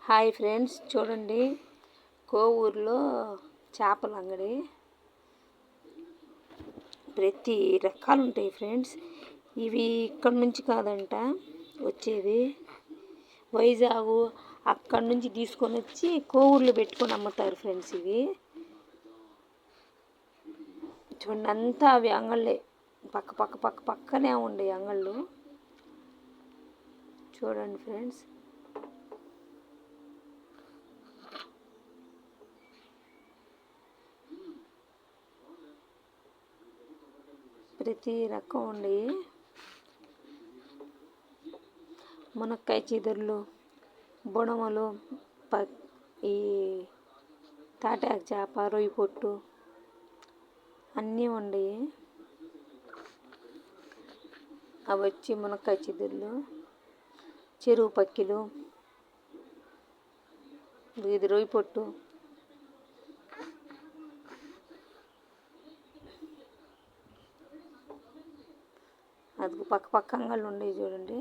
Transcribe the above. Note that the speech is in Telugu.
హాయ్ ఫ్రెండ్స్, చూడండి కోవూరులో చేపల అంగడి. ప్రతి రకాలు ఉంటాయి ఫ్రెండ్స్. ఇవి ఇక్కడ నుంచి కాదంట వచ్చేది, వైజాగ్ అక్కడి నుంచి తీసుకొని వచ్చి కోవూరులో పెట్టుకొని అమ్ముతారు ఫ్రెండ్స్. ఇవి చూడండి, అంతా అవి అంగళ్ళే, పక్కనే ఉండే అంగళ్ళు. చూడండి ఫ్రెండ్స్, ప్రతి రకం ఉండి, మునక్కాయ చిదుర్లు, బుడమలు, ఈ తాటాకు చేప, రొయ్యి పొట్టు అన్నీ ఉండయి. అవి వచ్చి మునక్కాయ చిదుర్లు, చెరువు పక్కిలు, ఇది రొయ్యి పొట్టు, అది పక్క అంగళ్ళు ఉండేవి చూడండి.